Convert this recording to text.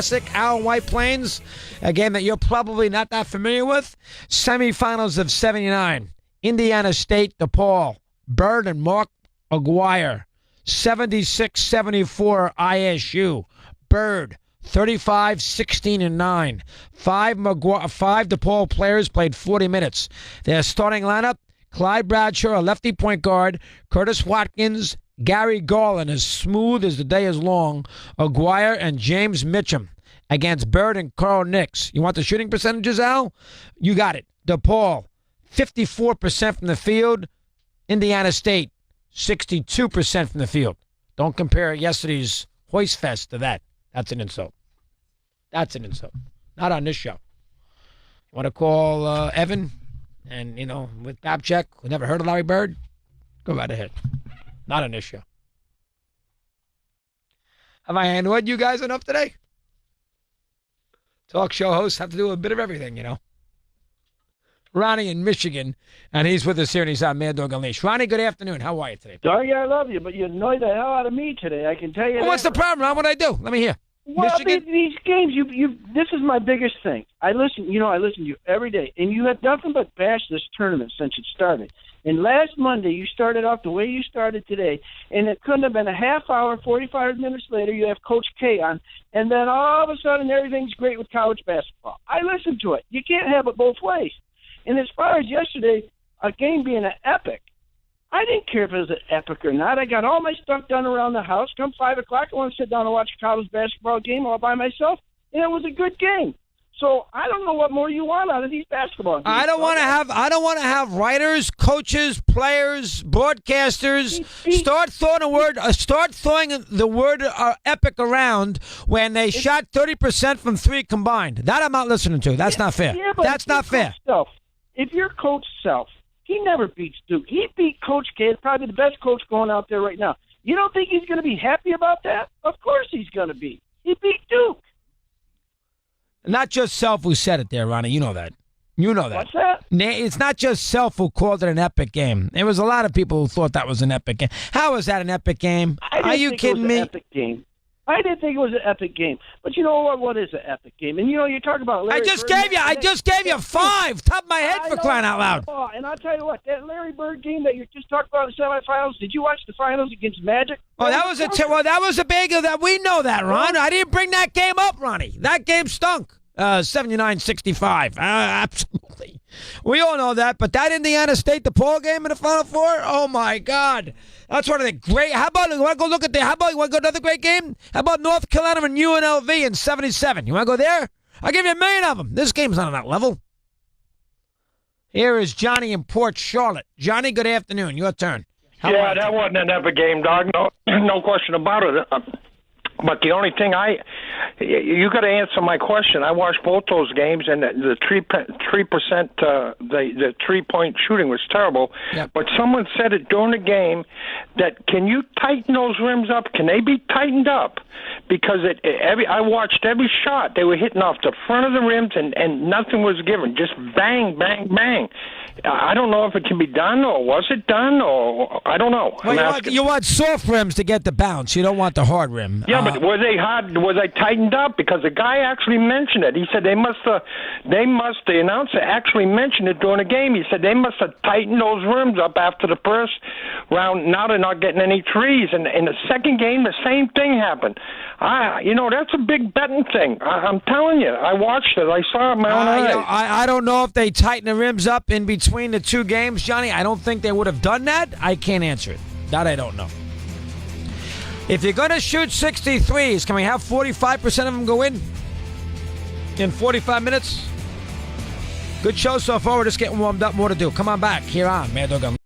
Classic out in White Plains, a game that you're probably not that familiar with. Semifinals of 79. Indiana State, DePaul. Bird and Mark Aguirre. 76-74 ISU. Bird, 35-16-9. Five DePaul players played 40 minutes. Their starting lineup, Clyde Bradshaw, a lefty point guard. Curtis Watkins, Gary Garland, as smooth as the day is long. Aguirre and James Mitchum against Bird and Carl Nix. You want the shooting percentages, Al? You got it. DePaul, 54% from the field. Indiana State, 62% from the field. Don't compare yesterday's Hoist Fest to that. That's an insult. That's an insult. Not on this show. Want to call Evan? And, with Babchek, who never heard of Larry Bird? Go right ahead. Not on this show. Have I annoyed you guys enough today? Talk show hosts have to do a bit of everything, Ronnie in Michigan, and he's with us here, and he's on Mad Dog Unleashed. Ronnie, good afternoon. How are you today? Doggy, I love you, but you annoyed the hell out of me today. I can tell you. Well, what's the problem, Ron? What'd I do? Let me hear. Well, Michigan? these games, this is my biggest thing. I listen to you every day, and you have nothing but bash this tournament since it started. And last Monday, you started off the way you started today, and it couldn't have been a half hour, 45 minutes later, you have Coach K on, and then all of a sudden everything's great with college basketball. I listened to it. You can't have it both ways. And as far as yesterday, a game being an epic, I didn't care if it was an epic or not. I got all my stuff done around the house. Come 5 o'clock, I want to sit down and watch a college basketball game all by myself, and it was a good game. So I don't know what more you want out of these basketball games. I don't want to have writers, coaches, players, broadcasters start throwing the word epic around when they shot 30% from three combined. That I'm not listening to. That's not fair. Yeah, that's not fair. If you're Coach Self, he never beats Duke. He beat Coach K. It's probably the best coach going out there right now. You don't think he's going to be happy about that? Of course he's going to be. He beat Duke. Not just Self who said it there, Ronnie. You know that. What's that? It's not just Self who called it an epic game. There was a lot of people who thought that was an epic game. How is that an epic game? Are you kidding me? Epic game. I didn't think it was an epic game. But you know what? What is an epic game? And you talk about Larry Bird. I just gave you 5. Top of my head for crying out loud. And I'll tell you what, that Larry Bird game that you just talked about in the semifinals, did you watch the finals against Magic? Oh, that was a big that we know that, Ron. I didn't bring that game up, Ronnie. That game stunk. 79-65. Absolutely. We all know that, but that Indiana State DePaul game in the Final Four, oh my God. That's one of the great. How about you want to go look at you want to go to another great game? How about North Carolina and UNLV in 77? You want to go there? I'll give you 1 million of them. This game's not on that level. Here is Johnny in Port Charlotte. Johnny, good afternoon. Your turn. That wasn't an epic game, dog. No question about it. But the only thing you got to answer my question. I watched both those games, and the 3%, the 3-point shooting was terrible. Yep. But someone said it during the game that can you tighten those rims up? Can they be tightened up? Because I watched every shot. They were hitting off the front of the rims, and nothing was given. Just bang, bang, bang. I don't know if it can be done, or was it done, or I don't know. Well, you want soft rims to get the bounce. You don't want the hard rim. Yeah, but were they hard? Were they tightened up? Because the guy actually mentioned it. He said the announcer actually mentioned it during the game. He said they must have tightened those rims up after the first round. Now they're not getting any threes. And in the second game, the same thing happened. That's a big betting thing. I'm telling you. I watched it. I saw it in my own eyes. I don't know if they tighten the rims up in between the two games, Johnny. I don't think they would have done that. I can't answer it. That I don't know. If you're going to shoot 63s, can we have 45% of them go in 45 minutes? Good show so far. We're just getting warmed up. More to do. Come on back here on Mad Dog Unleashed.